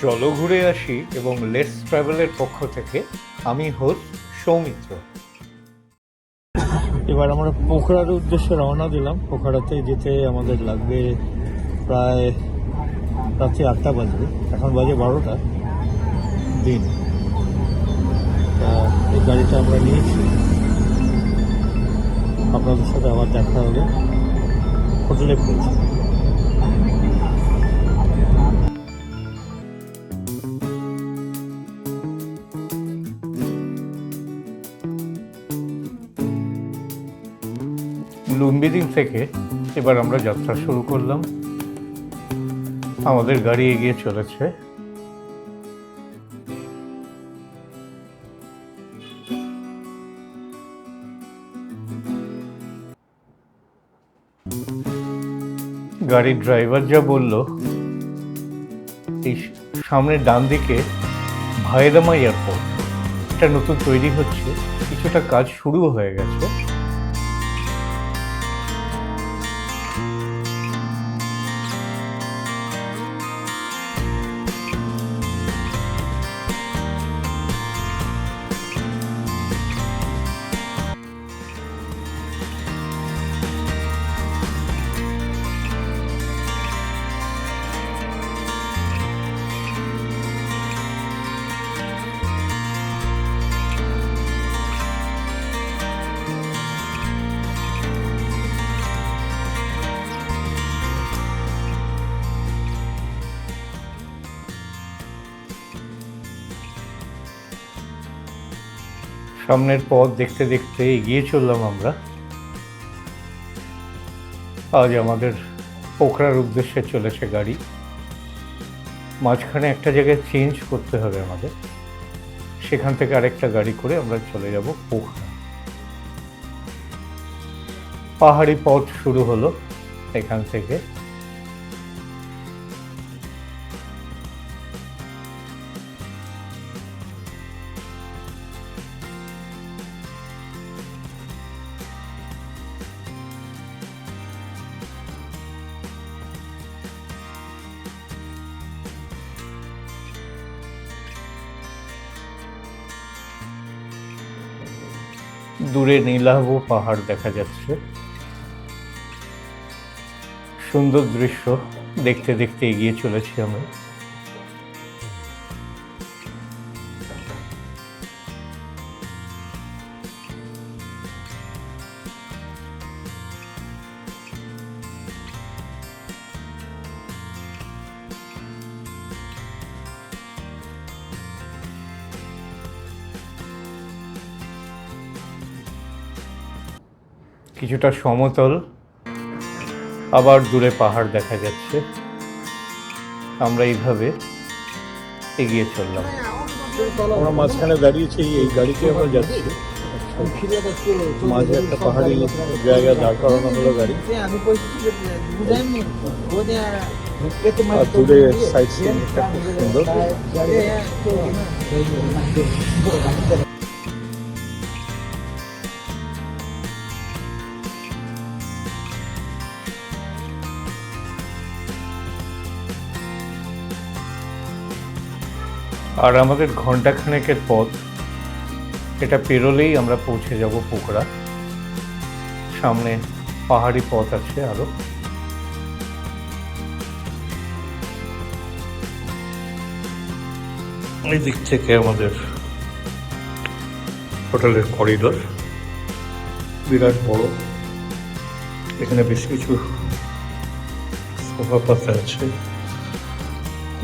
চলো ঘুরে আসি এবং লেটস ট্রাভেলের পক্ষ থেকে আমি হোস্ট সৌমিত্র। এবার আমরা পোখরার উদ্দেশ্যে রওনা দিলাম। পোখরাতে যেতে আমাদের লাগবে প্রায় রাত্রি 8টা বাজবে, এখন বাজে 12টা দিন। তা এই গাড়িটা আমরা নিয়েছি, আপনাদের সাথে আবার দেখা হবে হোটেলে পৌঁছে। লুম্বিদিং থেকে এবার আমরা যাত্রা শুরু করলাম। আমাদের গাড়ি এগিয়ে চলেছে। গাড়ির ড্রাইভার যা বলল, এই সামনে ডান দিকে ভাইরামা এয়ারপোর্ট, এটা নতুন তৈরি হচ্ছে, কিছুটা কাজ শুরু হয়ে গেছে। সামনের পথ দেখতে দেখতে এগিয়ে চললাম আমরা। আজ আমাদের পোখরার উদ্দেশ্যে চলেছে গাড়ি। মাঝখানে একটা জায়গায় চেঞ্জ করতে হবে আমাদের, সেখান থেকে আরেকটা গাড়ি করে আমরা চলে যাব পোখরা। পাহাড়ি পথ শুরু হলো এখান থেকে। দূরে নীলাভ পাহাড় দেখা যাচ্ছে, সুন্দর দৃশ্য দেখতে দেখতে এগিয়ে চলেছি আমরা। কিছুটা সমতল, আবার দূরে পাহাড় দেখা যাচ্ছে। আমরা এইভাবে এগিয়ে চললাম। আমরা মাঝখানে দাঁড়িয়েছি, এই গাড়িতে আমরা যাচ্ছি। মাঝে একটা পাহাড়ি জায়গা দাঁড় করানো হলো গাড়ি, আর দূরে সাইড সিনটা খুব সুন্দর। আর আমাদের ঘন্টাখানেকের পথ, এটা পেরোলেই আমরা পৌঁছে যাব পোখরা। সামনে পাহাড়ি পথ আছে আরো। এই দিক থেকে আমাদের হোটেলের করিডোর বিরাট বড়। এখানে বেশ কিছু সোফা পাতা আছে,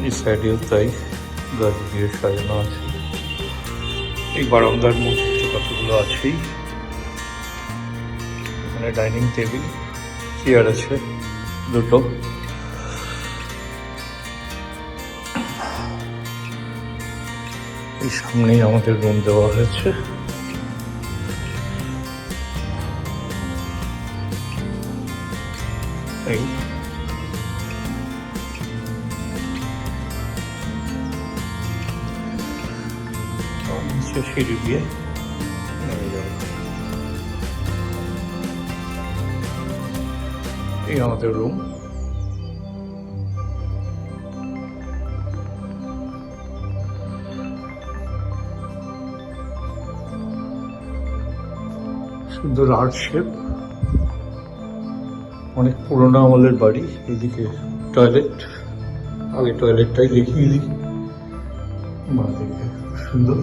এই সাইডেও তাই গাছ দিয়ে সাজানো আছে। এই বারান্দার মধ্যে কতগুলো আছেই। এখানে ডাইনিং টেবিল, চেয়ার আছে দুটো। এই সামনেই আমাদের রুম দেওয়া হয়েছে। এই সিঁড়ি দিয়ে নেমে যাব। এই আমাদের রুম। সুন্দর আর্ট শেপ, অনেক পুরোনো আমলের বাড়ি। এদিকে টয়লেট, আগে টয়লেটটাই দেখিয়ে দিই। বাঁদিকে খুব সুন্দর,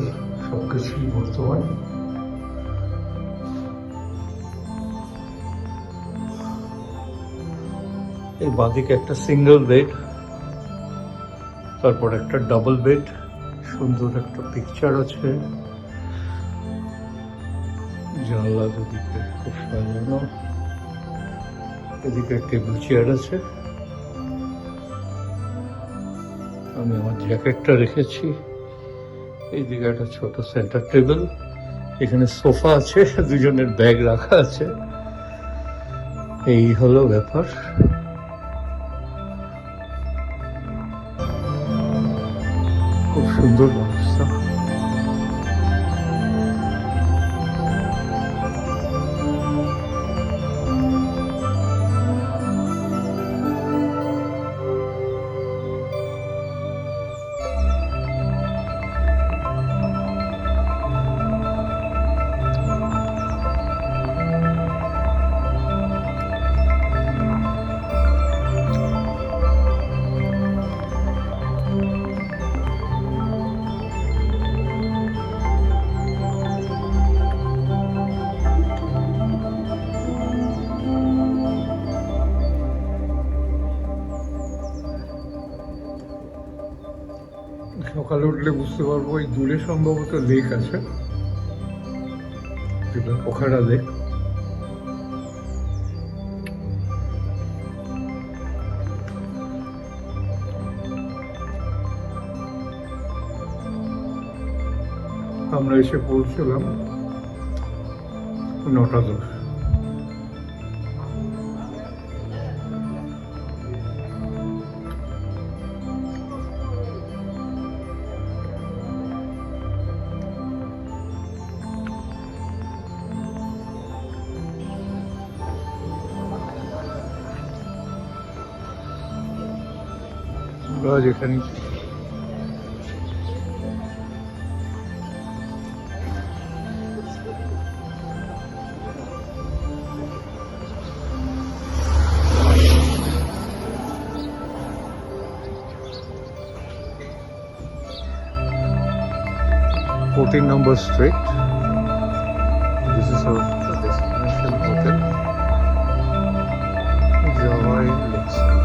সবকিছুই বর্তমান। এই বাঁদিকে একটা সিঙ্গেল বেড, তারপর একটা ডাবল বেড, সুন্দর একটা পিকচার আছে। জানলা দুদিকে খুব সাজানো, এদিকে টেবিল চেয়ার আছে। আমি আমার জ্যাকেটটা রেখেছি। এইদিকে একটা ছোট সেন্টার টেবিল, এখানে সোফা আছে, দুজনের ব্যাগ রাখা আছে। এই হলো ব্যাপার। খুব সুন্দর ব্যবস্থা। সকালে উঠলে বুঝতে পারবো এই দূরে সম্ভবত লেক আছে, যেটা পোখারা লেক। আমরা এসে পৌঁছলাম 9:10। আমরা যেখানে 14 number street. This is our destination hotel, Java Lakeside.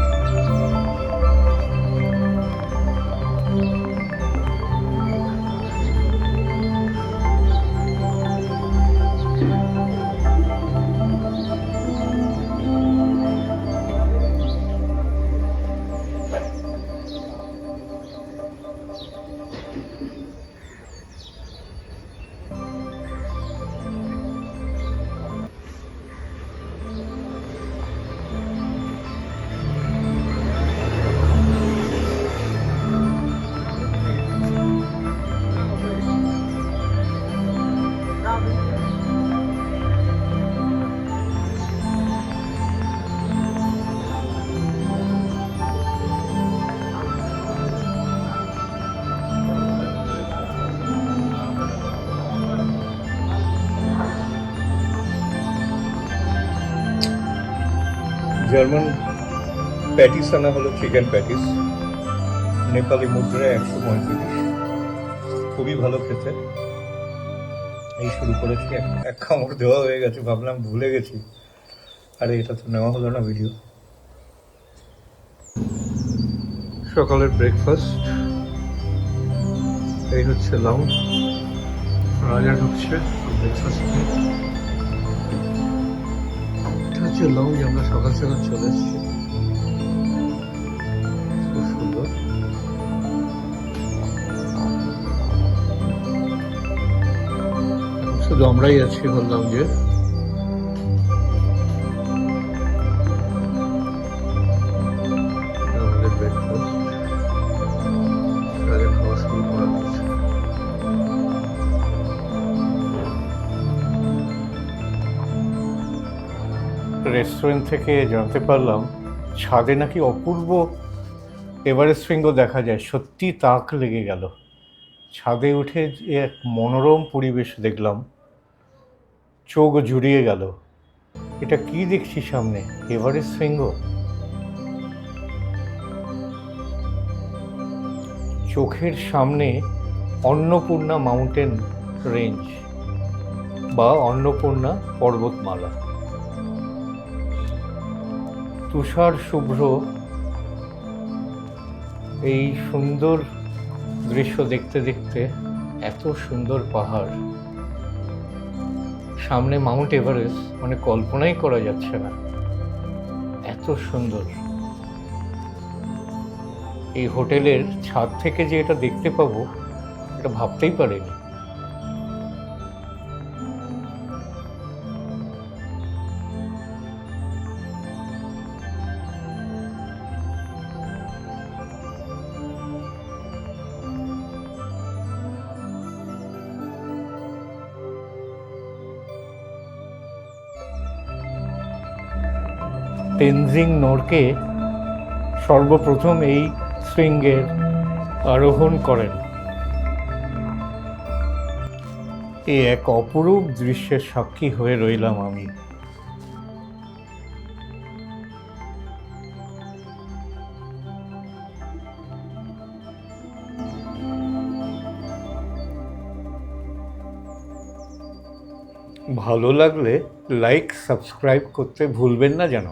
German patties আনা হলো, চিকেন প্যাটিস, নেপালি মুদ্রায় 135। খুবই ভালো খেতে। এই শুরু করেছি, এক কামড় দেওয়া হয়ে গেছে, ভাবলাম ভুলে গেছি, আরে এটা তো নেওয়া হলো না ভিডিও। সকালের ব্রেকফাস্ট, এই হচ্ছে লাউঞ্জ। রাজা ঢুকছে ব্রেকফাস্ট নিয়ে। এটা হচ্ছে লাউঞ্জ, আমরা সকাল সকাল চলে এসেছি। খুব সুন্দর। শুধু আমরাই আছি হল লাউঞ্জে। আমাদের ব্রেকফাস্ট, রাজা খাওয়া শুরু করা হয়েছে। রেস্টুরেন্ট থেকে জানতে পারলাম ছাদে নাকি অপূর্ব এভারেস্ট শৃঙ্গ দেখা যায়। সত্যি তাক লেগে গেল। ছাদে উঠে যে এক মনোরম পরিবেশ দেখলাম, চোখ জুড়িয়ে গেল। এটা কি দেখছি সামনে? এভারেস্ট শৃঙ্গ। চোখের সামনে অন্নপূর্ণা মাউন্টেন রেঞ্জ বা অন্নপূর্ণা পর্বতমালা। তুষার শুভ্র এই সুন্দর দৃশ্য দেখতে দেখতে এত সুন্দর পাহাড়, সামনে মাউন্ট এভারেস্ট, মানে কল্পনাই করা যাচ্ছে না, এত সুন্দর। এই হোটেলের ছাদ থেকে যে এটা দেখতে পাবো এটা ভাবতেই পারিনি। তেনজিং নোরকে সর্বপ্রথম এই শৃঙ্গের আরোহণ করেন। এই এক অপরূপ দৃশ্যের সাক্ষী হয়ে রইলাম আমি। ভালো লাগলে লাইক সাবস্ক্রাইব করতে ভুলবেন না যেন।